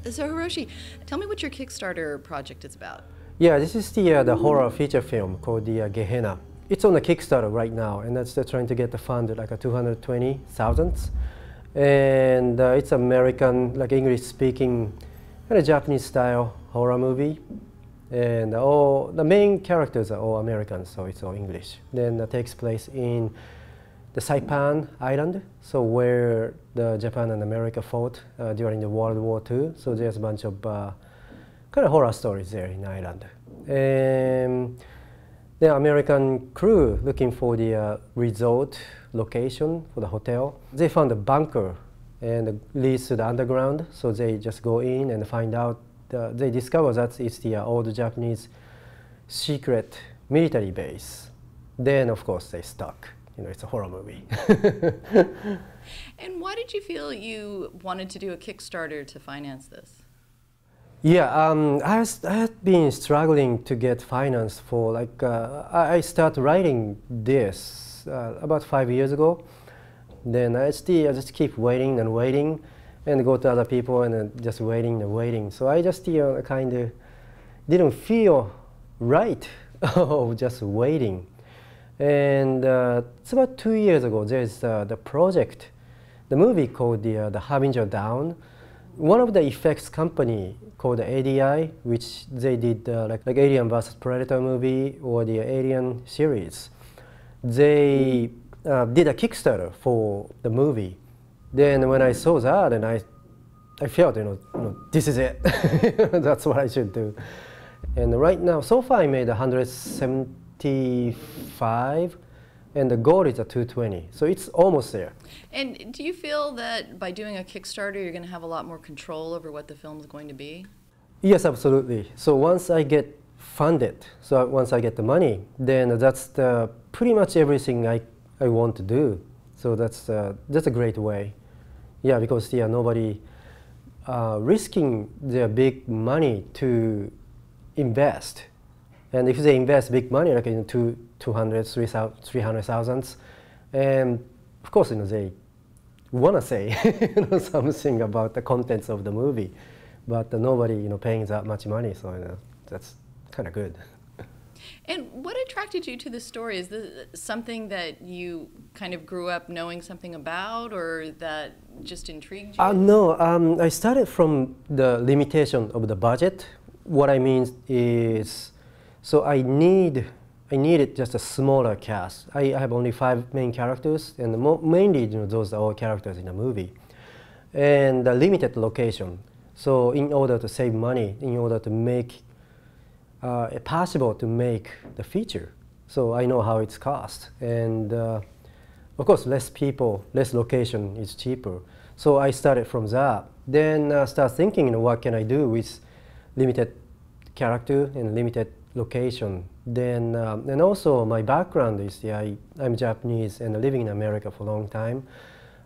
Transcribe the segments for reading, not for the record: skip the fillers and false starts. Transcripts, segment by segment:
So Hiroshi, tell me what your Kickstarter project is about. Yeah, this is the horror feature film called the Gehenna. It's on the Kickstarter right now, and that's trying to get the fund like 220,000. And it's American, like English-speaking, kind of Japanese-style horror movie. And all the main characters are all Americans, so it's all English. Then it takes place in the Saipan Island, so where the Japan and America fought during the World War II. So there's a bunch of kind of horror stories there in the island. And the American crew looking for the resort location for the hotel. They found a bunker and it leads to the underground, so they just go in and find out. They discover that it's the old Japanese secret military base. Then, of course, they stuck. You know, it's a horror movie. And why did you feel you wanted to do a Kickstarter to finance this? Yeah, I had been struggling to get finance for like, I started writing this about 5 years ago. Then I just keep waiting and waiting and go to other people and just waiting and waiting. So I just kind of didn't feel right of just waiting. And it's about 2 years ago, there's the project, the movie called the Harbinger Down. One of the effects company called the ADI, which they did like Alien vs. Predator movie or the Alien series. They did a Kickstarter for the movie. Then when I saw that, and I felt, you know, this is it. That's what I should do. And right now, so far I made 175, and the goal is 220. So it's almost there. And do you feel that by doing a Kickstarter, you're going to have a lot more control over what the film is going to be? Yes, absolutely. So once I get funded, so once I get the money, then that's pretty much everything I want to do. So that's a great way. Yeah, because nobody risking their big money to invest. And if they invest big money, like in 200, 300,000, and of course, you know, they want to say you know, something about the contents of the movie, but nobody, you know, paying that much money, so you know, that's kind of good. And what attracted you to the story? Is this something that you kind of grew up knowing something about, or that just intrigued you? No, I started from the limitation of the budget. What I mean is, so I needed just a smaller cast. I have only 5 main characters, and mainly, you know, those are all characters in the movie, and a limited location. So in order to save money, in order to make it possible to make the feature, so I know how it's cost, and of course less people, less location is cheaper. So I started from that. Then start thinking, you know, what can I do with limited character and limited location. Then and also my background is I'm Japanese and living in America for a long time,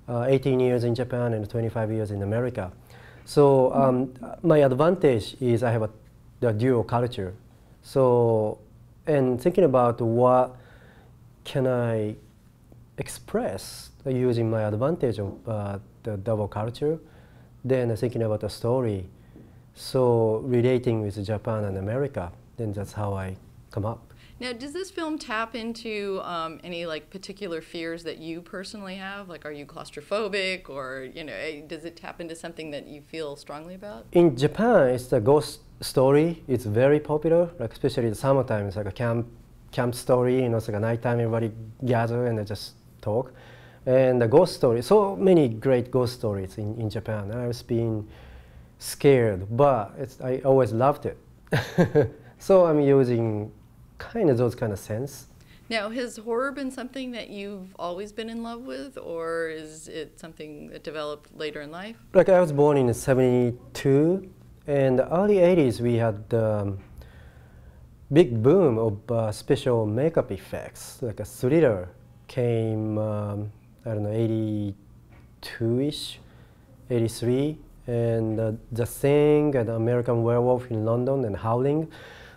18 years in Japan and 25 years in America. So my advantage is I have the dual culture. So, and thinking about what can I express using my advantage of the double culture, then thinking about the story, so relating with Japan and America, then that's how I come up. Now, does this film tap into any like particular fears that you personally have? Like, are you claustrophobic, or you know, does it tap into something that you feel strongly about? In Japan, it's the ghost story. It's very popular, like especially the summertime. It's like a camp story. You know, it's like a nighttime. Everybody gather and they just talk. And the ghost story. So many great ghost stories in Japan. I've been scared, but I always loved it. So I'm using kind of those kind of sense. Now, has horror been something that you've always been in love with, or is it something that developed later in life? Like I was born in '72, and the early '80s we had big boom of special makeup effects. Like a Thriller came, I don't know, '82-ish, '83, and The Thing and American Werewolf in London and Howling.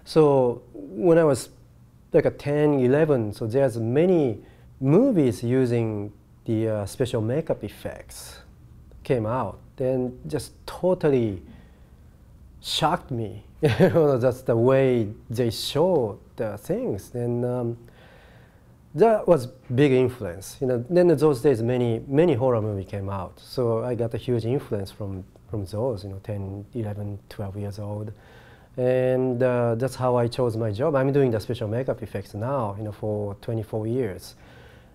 So when I was like a 10, 11, so there's many movies using the special makeup effects came out. Then just totally shocked me. That's the way they show the things. And that was big influence. Then in those days, many horror movies came out. So I got a huge influence from those, 10, 11, 12 years old. And that's how I chose my job. I'm doing the special makeup effects now, for 24 years.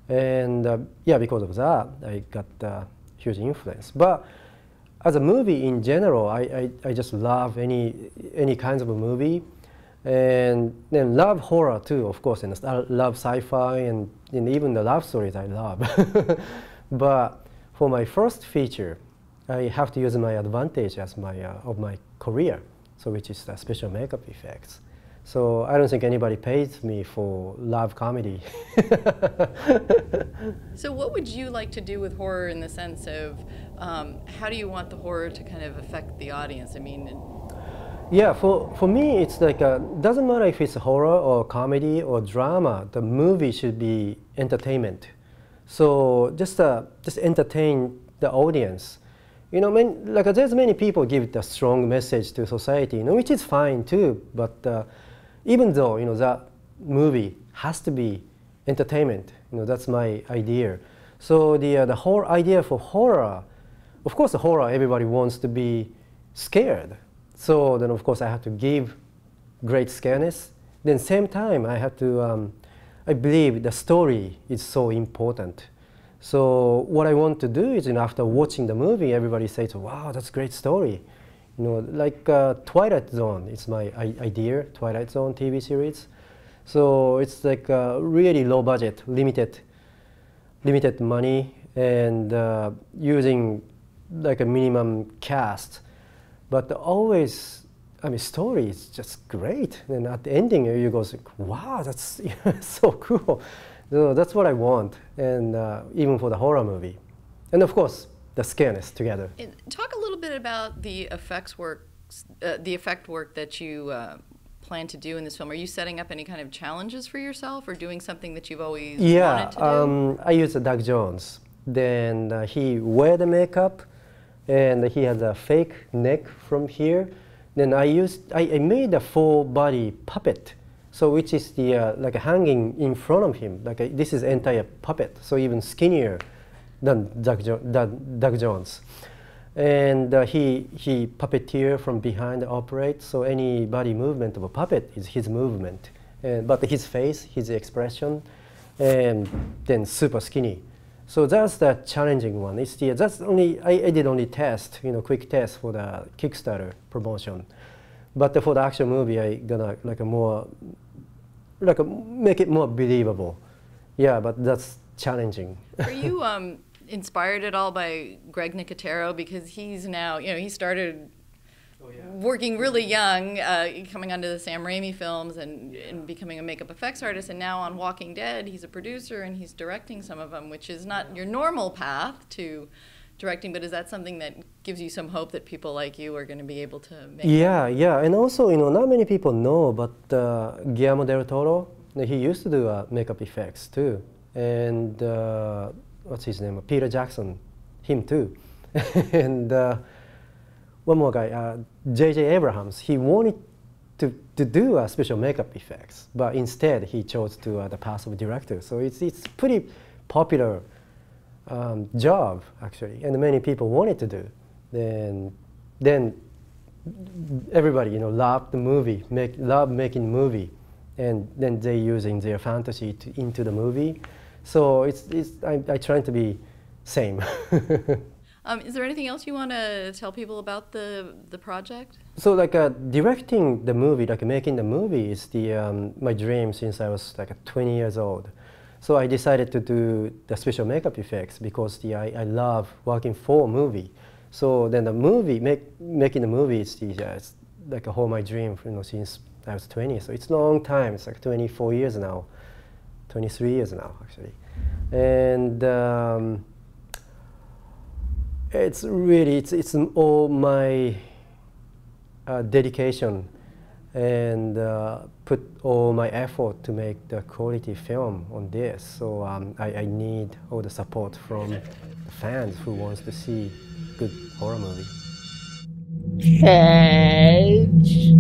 And yeah, because of that, I got huge influence. But as a movie in general, I just love any kinds of a movie. And then love horror too, of course, and I love sci-fi and even the love stories I love. But for my first feature, I have to use my advantage as of my career, so which is the special makeup effects. So I don't think anybody pays me for love comedy. So what would you like to do with horror in the sense of how do you want the horror to kind of affect the audience? I mean, yeah, for me, it's like, doesn't matter if it's horror or comedy or drama, the movie should be entertainment. So just entertain the audience. Like there's many people give the strong message to society, which is fine too, but even though, that movie has to be entertainment, that's my idea. So the whole idea for horror, of course the horror, everybody wants to be scared. So then, of course, I have to give great scareness. Then, same time, I have to. I believe the story is so important. So what I want to do is, after watching the movie, everybody says, "Wow, that's a great story." Like Twilight Zone. It's my idea. Twilight Zone TV series. So it's like really low budget, limited money, and using like a minimum cast. But always, story is just great. And at the ending, you go, wow, that's so cool. So that's what I want, and even for the horror movie. And of course, the scareness together. And talk a little bit about the effect work that you plan to do in this film. Are you setting up any kind of challenges for yourself or doing something that you've always wanted to do? I use Doug Jones. Then he wear the makeup, and he has a fake neck from here. Then I made a full body puppet, so which is the like hanging in front of him. Like this is entire puppet, so even skinnier than Doug Jones. And he puppeteer from behind operate, so any body movement of a puppet is his movement. But his face, his expression, and then super skinny. So that's the challenging one. It's that's only I did only test, quick test for the KickStarter promotion, but for the actual movie, I gonna make it more believable. Yeah, but that's challenging. Are you inspired at all by Greg Nicotero, because he's now he started working really young, coming onto the Sam Raimi films and becoming a makeup effects artist, and now on Walking Dead, he's a producer and he's directing some of them, which is not your normal path to directing, but is that something that gives you some hope that people like you are going to be able to make Yeah, and also, not many people know, but Guillermo del Toro, he used to do makeup effects too, and what's his name, Peter Jackson, him too, and one more guy, J.J. Abrams, he wanted to do special makeup effects, but instead he chose to the path of director. So it's pretty popular job actually, and many people wanted to do. Then everybody loved the movie, loved making movie, and then they using their fantasy into the movie. So I try to be same. Is there anything else you want to tell people about the project? So directing the movie, making the movie is my dream since I was 20 years old. So I decided to do the special makeup effects because I love working for a movie. So then the movie, making the movie is it's like a whole my dream, since I was 20. So it's a long time. It's 24 years now, 23 years now actually, and. It's really, it's all my dedication and put all my effort to make the quality film on this. So I need all the support from the fans who wants to see good horror movie. age.